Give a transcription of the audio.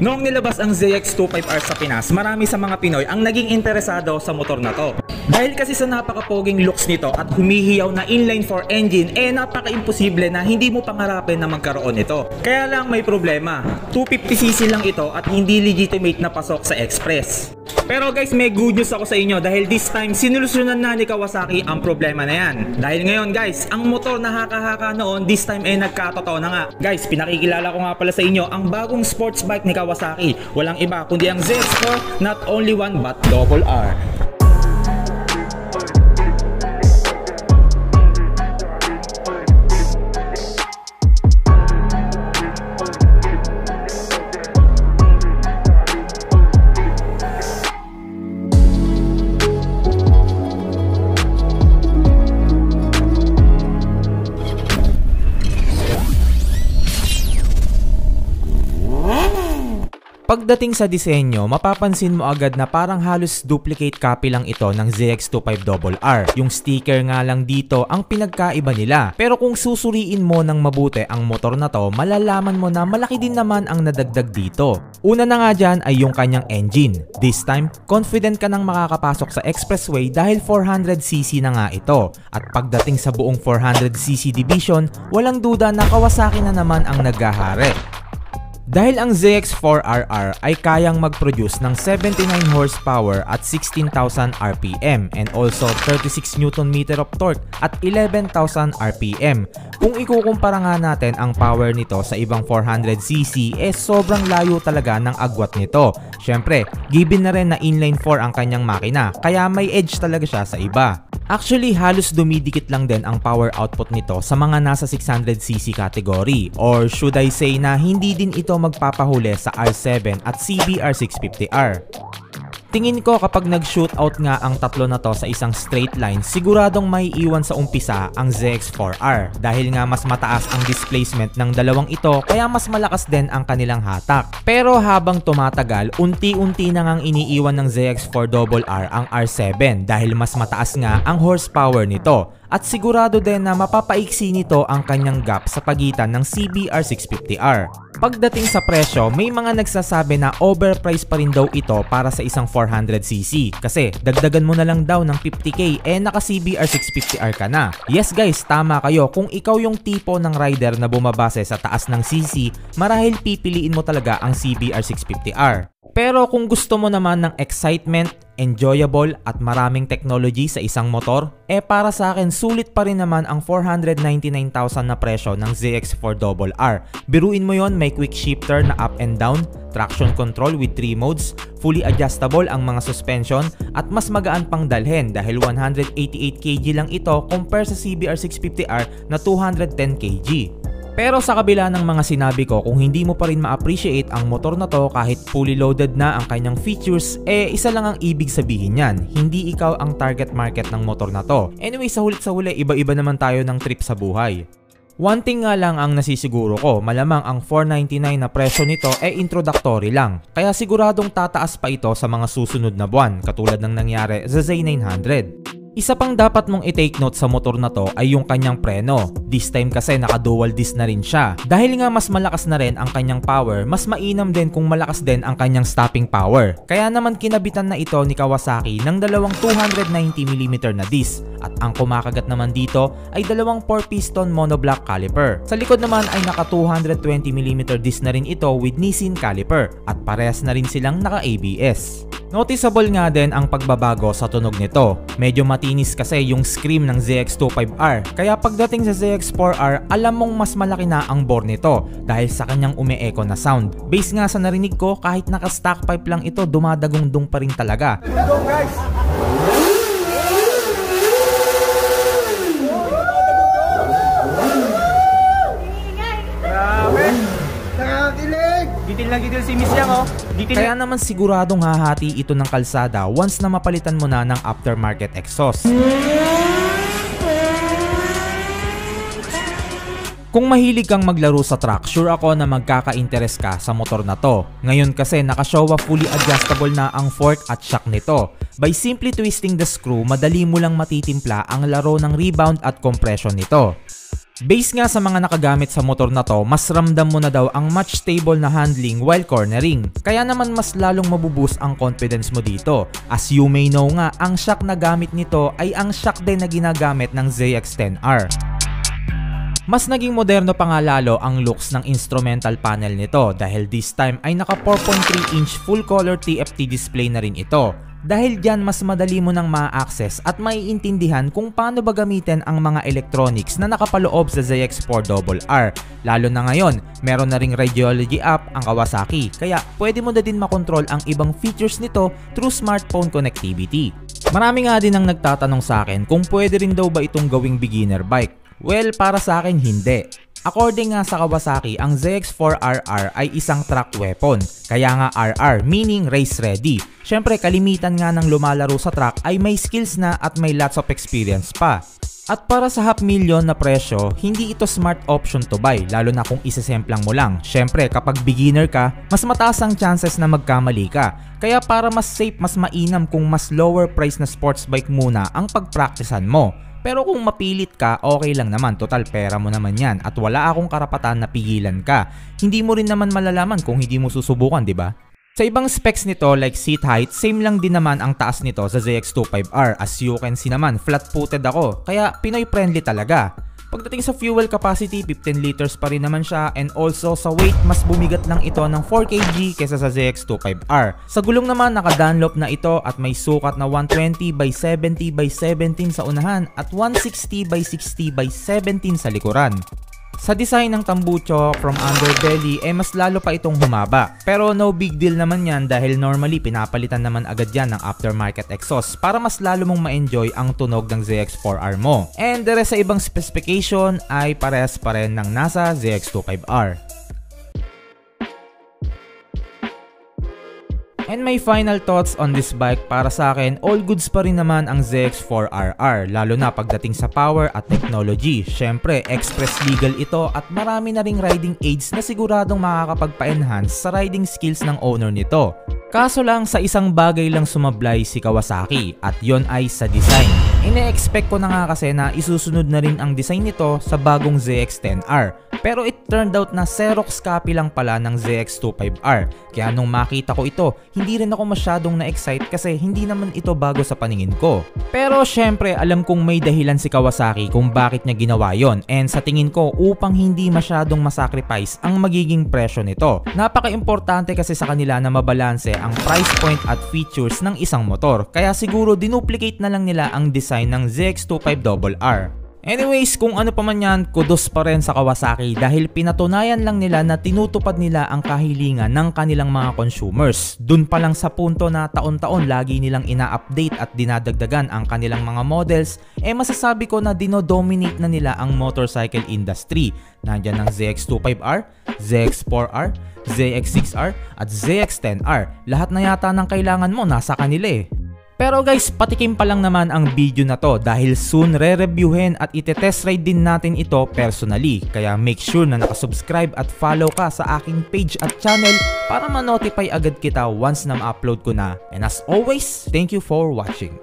Noong nilabas ang ZX25R sa Pinas, marami sa mga Pinoy ang naging interesado sa motor na to. Dahil kasi sa napaka-poging looks nito at humihiyaw na inline-4 engine, napaka-imposible na hindi mo pangarapin na magkaroon ito. Kaya lang may problema, 250cc lang ito at hindi legitimate na pasok sa Express. Pero guys, may good news ako sa inyo dahil this time sinulusyonan na ni Kawasaki ang problema na yan. Dahil ngayon guys, ang motor na haka-haka noon, this time nagkatotoo na nga. Guys, pinakikilala ko nga pala sa inyo ang bagong sports bike ni Kawasaki. Walang iba kundi ang ZX4, not only one but double R. Pagdating sa disenyo, mapapansin mo agad na parang halos duplicate copy lang ito ng ZX25RR. Yung sticker nga lang dito ang pinagkaiba nila. Pero kung susuriin mo ng mabuti ang motor na to, malalaman mo na malaki din naman ang nadagdag dito. Una na nga dyan ay yung kanyang engine. This time, confident ka nang makakapasok sa expressway dahil 400cc na nga ito. At pagdating sa buong 400cc division, walang duda na Kawasaki na naman ang naghahari. Dahil ang ZX4RR ay kayang mag-produce ng 79 horsepower at 16,000 RPM and also 36 Nm of torque at 11,000 RPM. Kung ikukumpara nga natin ang power nito sa ibang 400cc, sobrang layo talaga ng agwat nito. Syempre, given na rin na inline 4 ang kanyang makina, kaya may edge talaga siya sa iba. Actually, halos dumidikit lang din ang power output nito sa mga nasa 600cc category, or should I say na hindi din ito magpapahuli sa R7 at CBR650R. Tingin ko kapag nag-shootout nga ang tatlo na to sa isang straight line, siguradong may iwan sa umpisa ang ZX4R dahil nga mas mataas ang displacement ng dalawang ito kaya mas malakas din ang kanilang hatak. Pero habang tumatagal, unti-unti na ngang iniiwan ng ZX4RR ang R7 dahil mas mataas nga ang horsepower nito. At sigurado din na mapapaiksi nito ang kanyang gap sa pagitan ng CBR650R. Pagdating sa presyo, may mga nagsasabi na overpriced pa rin daw ito para sa isang 400cc kasi dagdagan mo na lang daw ng 50k naka CBR650R ka na. Yes guys, tama kayo. Kung ikaw yung tipo ng rider na bumabase sa taas ng cc, marahil pipiliin mo talaga ang CBR650R. Pero kung gusto mo naman ng excitement, enjoyable at maraming technology sa isang motor, para sa akin sulit pa rin naman ang 499,000 na presyo ng ZX4RR. Biruin mo yon, may quick shifter na up and down, traction control with 3 modes, fully adjustable ang mga suspension at mas magaan pang dalhin dahil 188kg lang ito compare sa CBR650R na 210kg. Pero sa kabila ng mga sinabi ko, kung hindi mo pa rin ma-appreciate ang motor na to kahit fully loaded na ang kanyang features, isa lang ang ibig sabihin yan, hindi ikaw ang target market ng motor na to. Anyway, sa huli, iba-iba naman tayo ng trip sa buhay. One thing nga lang ang nasisiguro ko, malamang ang 499 na presyo nito introductory lang. Kaya siguradong tataas pa ito sa mga susunod na buwan, katulad ng nangyari sa Z900. Isa pang dapat mong i-take note sa motor na to ay yung kanyang preno. This time kasi naka-dual disc na rin siya. Dahil nga mas malakas na rin ang kanyang power, mas mainam din kung malakas din ang kanyang stopping power. Kaya naman kinabitan na ito ni Kawasaki ng dalawang 290mm na disc. At ang kumakagat naman dito ay dalawang 4-piston monoblock caliper. Sa likod naman ay naka 220mm disc na rin ito with Nissin caliper. At parehas na rin silang naka-ABS. Noticeable nga din ang pagbabago sa tunog nito. Medyo matinis kasi yung scream ng ZX25R. Kaya pagdating sa ZX4R, alam mong mas malaki na ang bore nito dahil sa kanyang umi-echo na sound. Base nga sa narinig ko, kahit naka-stock pipe lang ito, dumadagong-dung pa rin talaga. Let's go guys! Gitil na gitil si Miss Yang, oh. Kaya naman siguradong hahati ito ng kalsada once na mapalitan mo na ng aftermarket exhaust. Kung mahilig kang maglaro sa truck, sure ako na magkaka-interest ka sa motor na to. Ngayon kasi nakashowa fully adjustable na ang fork at shock nito. By simply twisting the screw, madali mo lang matitimpla ang laro ng rebound at compression nito. Based nga sa mga nakagamit sa motor na to, mas ramdam mo na daw ang much stable na handling while cornering. Kaya naman mas lalong mabuboost ang confidence mo dito. As you may know nga, ang shock na gamit nito ay ang shock din na ginagamit ng ZX-10R. Mas naging moderno pa nga lalo ang looks ng instrumental panel nito dahil this time ay naka 4.3 inch full color TFT display na rin ito. Dahil dyan mas madali mo nang ma-access at maiintindihan kung paano ba gamitin ang mga electronics na nakapaloob sa ZX4RR. Lalo na ngayon, meron na ring radiology app ang Kawasaki kaya pwede mo na din makontrol ang ibang features nito through smartphone connectivity. Marami nga din ang nagtatanong sa akin kung pwede rin daw ba itong gawing beginner bike. Well, para sa akin hindi. According nga sa Kawasaki, ang ZX4RR ay isang track weapon. Kaya nga RR, meaning race ready. Syempre, kalimitan nga ng lumalaro sa track ay may skills na at may lots of experience pa. At para sa $500,000 na presyo, hindi ito smart option to buy, lalo na kung isesemplang mo lang. Syempre, kapag beginner ka, mas mataas ang chances na magkamali ka. Kaya para mas safe, mas mainam kung mas lower price na sports bike muna ang pagpraktisan mo. Pero kung mapilit ka, okay lang naman, total pera mo naman yan at wala akong karapatan na pigilan ka. Hindi mo rin naman malalaman kung hindi mo susubukan, di ba? Sa ibang specs nito like seat height, same lang din naman ang taas nito sa ZX25R. As you can see naman, flat-footed ako, kaya Pinoy friendly talaga. Pagdating sa fuel capacity, 15 liters pa rin naman siya and also sa weight, mas bumigat lang ito ng 4 kg kesa sa ZX25R. Sa gulong naman, naka-Dunlop na ito at may sukat na 120/70/17 sa unahan at 160/60/17 sa likuran. Sa design ng tambucho from underbelly mas lalo pa itong humaba. Pero no big deal naman yan dahil normally pinapalitan naman agad yan ng aftermarket exhaust para mas lalo mong ma-enjoy ang tunog ng ZX4R mo. And the rest sa ibang specification ay parehas pa rin ng nasa ZX25R. And my final thoughts on this bike, para sa akin, all goods pa rin naman ang ZX4RR, lalo na pagdating sa power at technology. Syempre, express legal ito at marami na ring riding aids na siguradong makakapagpa-enhance sa riding skills ng owner nito. Kaso lang, sa isang bagay lang sumablay si Kawasaki at yon ay sa design. Ine-expect ko na nga kasi na isusunod na rin ang design nito sa bagong ZX-10R. Pero it turned out na Xerox copy lang pala ng ZX25R. Kaya nung makita ko ito, hindi rin ako masyadong na-excite kasi hindi naman ito bago sa paningin ko. Pero syempre, alam kong may dahilan si Kawasaki kung bakit niya ginawa yon. And sa tingin ko, upang hindi masyadong masacrifice ang magiging presyo nito. Napaka-importante kasi sa kanila na mabalanse ang price point at features ng isang motor. Kaya siguro dinuplicate na lang nila ang design ng ZX25RR. Anyways, kung ano pa man yan, kudos pa rin sa Kawasaki dahil pinatunayan lang nila na tinutupad nila ang kahilingan ng kanilang mga consumers. Dun pa lang sa punto na taon-taon lagi nilang ina-update at dinadagdagan ang kanilang mga models, masasabi ko na dinodominate na nila ang motorcycle industry. Nandyan ang ZX25R, ZX4R, ZX6R at ZX10R. Lahat na yata ng kailangan mo nasa kanila . Pero guys, patikim pa lang naman ang video na to dahil soon re-reviewin at ite-test ride din natin ito personally. Kaya make sure na nakasubscribe at follow ka sa aking page at channel para ma-notify agad kita once na ma-upload ko na. And as always, thank you for watching.